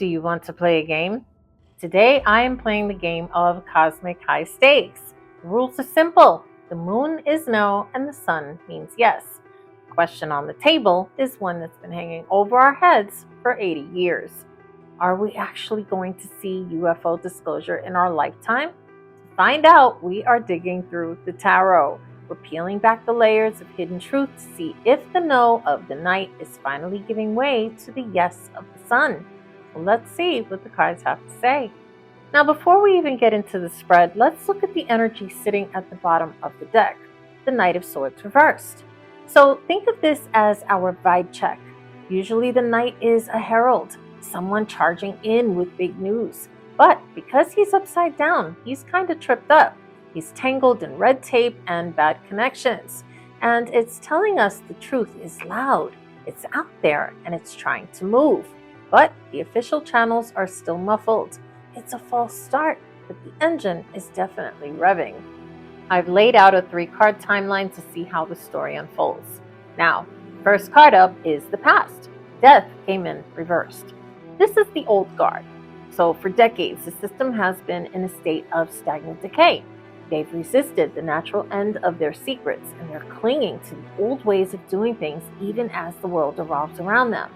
Do you want to play a game? Today I am playing the game of cosmic high stakes. The rules are simple. The moon is no and the sun means yes. The question on the table is one that's been hanging over our heads for 80 years. Are we actually going to see UFO disclosure in our lifetime? To find out, we are digging through the tarot. We're peeling back the layers of hidden truth to see if the no of the night is finally giving way to the yes of the sun. So let's see what the cards have to say. Now, before we even get into the spread, let's look at the energy sitting at the bottom of the deck, the Knight of Swords reversed. So think of this as our vibe check. Usually the Knight is a herald, someone charging in with big news. But because he's upside down, he's kind of tripped up. He's tangled in red tape and bad connections. And it's telling us the truth is loud, it's out there, and it's trying to move. But the official channels are still muffled. It's a false start, but the engine is definitely revving. I've laid out a 3-card timeline to see how the story unfolds. Now, first card up is the past. Death came in reversed. This is the old guard. So for decades, the system has been in a state of stagnant decay. They've resisted the natural end of their secrets, and they're clinging to the old ways of doing things even as the world revolves around them.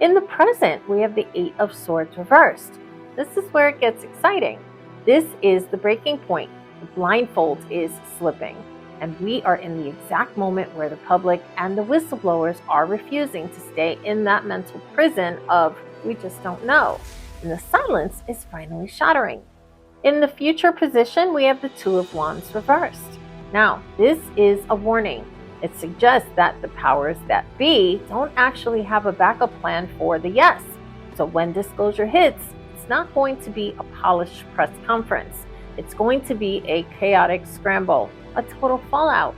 In the present, we have the 8 of Swords reversed. This is where it gets exciting. This is the breaking point. The blindfold is slipping, and we are in the exact moment where the public and the whistleblowers are refusing to stay in that mental prison of we just don't know. And the silence is finally shattering. In the future position, we have the 2 of Wands reversed. Now, this is a warning. It suggests that the powers that be don't actually have a backup plan for the yes. So when disclosure hits, it's not going to be a polished press conference. It's going to be a chaotic scramble, a total fallout.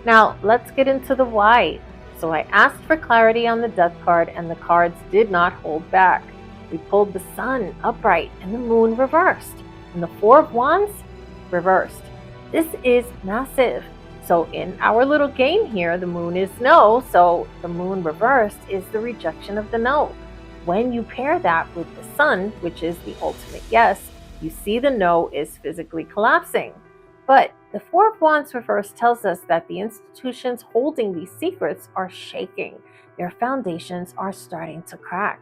Now, let's get into the why. So I asked for clarity on the death card, and the cards did not hold back. We pulled the sun upright and the moon reversed, and the 4 of Wands reversed. This is massive. So in our little game here, the moon is no, so the moon reversed is the rejection of the no. When you pair that with the sun, which is the ultimate yes, you see the no is physically collapsing. But the 4 of Wands reversed tells us that the institutions holding these secrets are shaking. Their foundations are starting to crack.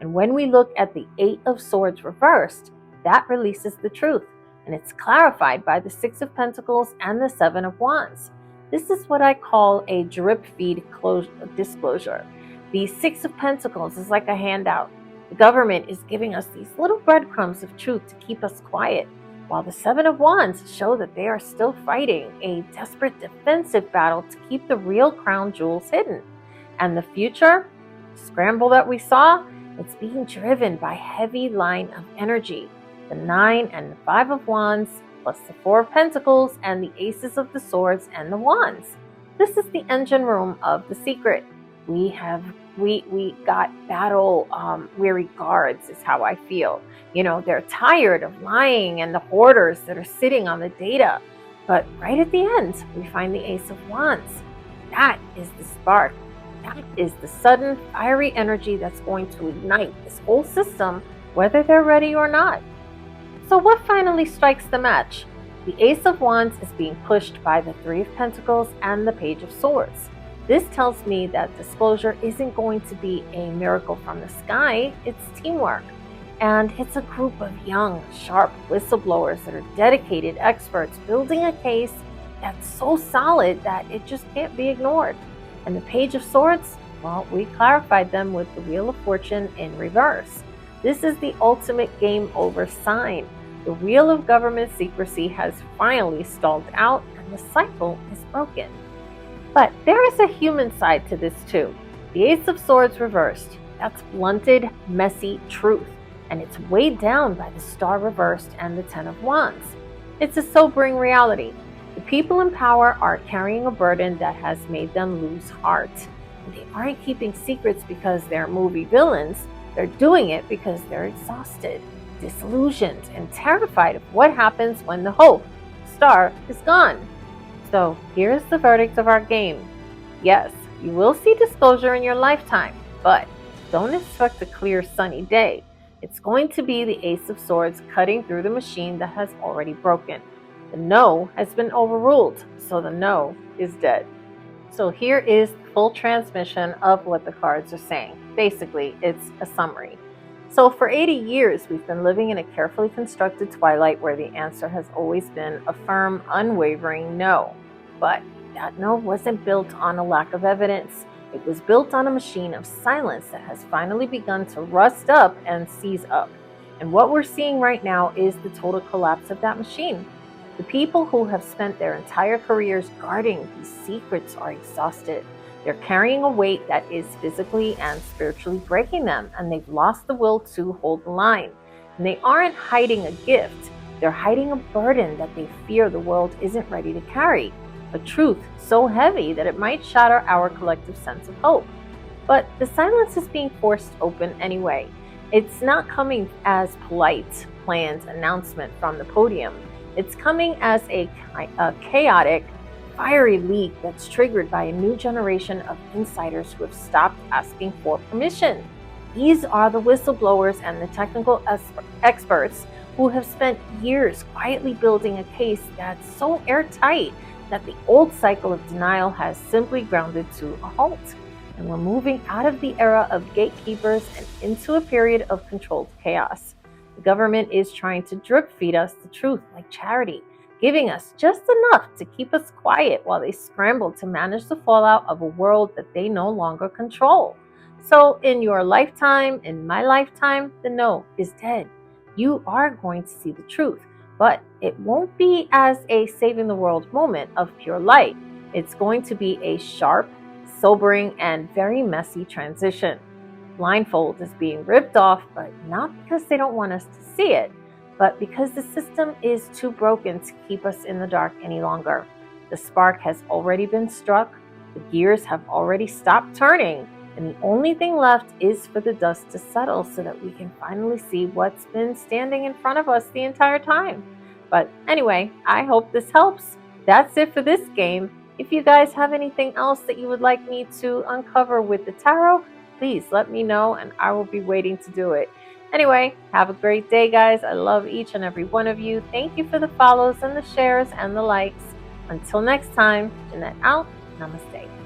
And when we look at the 8 of Swords reversed, that releases the truth. And it's clarified by the 6 of Pentacles and the 7 of Wands. This is what I call a drip feed disclosure. The 6 of Pentacles is like a handout. The government is giving us these little breadcrumbs of truth to keep us quiet, while the 7 of Wands show that they are still fighting a desperate defensive battle to keep the real crown jewels hidden. And the future scramble that we saw, it's being driven by heavy line of energy. The 9 and the 5 of Wands, plus the 4 of Pentacles and the Aces of the Swords and the Wands. This is the engine room of the secret. We got battle weary guards is how I feel. You know, they're tired of lying and the hoarders that are sitting on the data. But right at the end, we find the Ace of Wands. That is the spark. That is the sudden fiery energy that's going to ignite this whole system, whether they're ready or not. So what finally strikes the match? The Ace of Wands is being pushed by the 3 of Pentacles and the Page of Swords. This tells me that disclosure isn't going to be a miracle from the sky, it's teamwork. And it's a group of young, sharp whistleblowers that are dedicated experts building a case that's so solid that it just can't be ignored. And the Page of Swords, well, we clarified them with the Wheel of Fortune in reverse. This is the ultimate game over sign. The wheel of government secrecy has finally stalled out and the cycle is broken. But there is a human side to this too. The Ace of Swords reversed. That's blunted, messy truth. And it's weighed down by the Star reversed and the 10 of Wands. It's a sobering reality. The people in power are carrying a burden that has made them lose heart. And they aren't keeping secrets because they're movie villains. They're doing it because they're exhausted, disillusioned, and terrified of what happens when the hope, Star, is gone. So here's the verdict of our game. Yes, you will see disclosure in your lifetime, but don't expect a clear sunny day. It's going to be the Ace of Swords cutting through the machine that has already broken. The no has been overruled, so the no is dead. So here is the full transmission of what the cards are saying. Basically, it's a summary. So for 80 years, we've been living in a carefully constructed twilight where the answer has always been a firm, unwavering no. But that no wasn't built on a lack of evidence. It was built on a machine of silence that has finally begun to rust up and seize up. And what we're seeing right now is the total collapse of that machine. The people who have spent their entire careers guarding these secrets are exhausted. They're carrying a weight that is physically and spiritually breaking them, and they've lost the will to hold the line. And they aren't hiding a gift, they're hiding a burden that they fear the world isn't ready to carry. A truth so heavy that it might shatter our collective sense of hope. But the silence is being forced open anyway. It's not coming as polite, planned announcement from the podium. It's coming as a chaotic, fiery leak that's triggered by a new generation of insiders who have stopped asking for permission. These are the whistleblowers and the technical experts who have spent years quietly building a case that's so airtight that the old cycle of denial has simply grounded to a halt. And we're moving out of the era of gatekeepers and into a period of controlled chaos. The government is trying to drip feed us the truth like charity, giving us just enough to keep us quiet while they scramble to manage the fallout of a world that they no longer control. So in your lifetime, in my lifetime, the no is dead. You are going to see the truth, but it won't be as a saving the world moment of pure light. It's going to be a sharp, sobering, and very messy transition. Blindfold is being ripped off, but not because they don't want us to see it, but because the system is too broken to keep us in the dark any longer. The spark has already been struck, the gears have already stopped turning, and the only thing left is for the dust to settle so that we can finally see what's been standing in front of us the entire time. But anyway, I hope this helps. That's it for this game. If you guys have anything else that you would like me to uncover with the tarot, please let me know and I will be waiting to do it. Anyway, have a great day, guys. I love each and every one of you. Thank you for the follows and the shares and the likes. Until next time, Jeanette out. Namaste.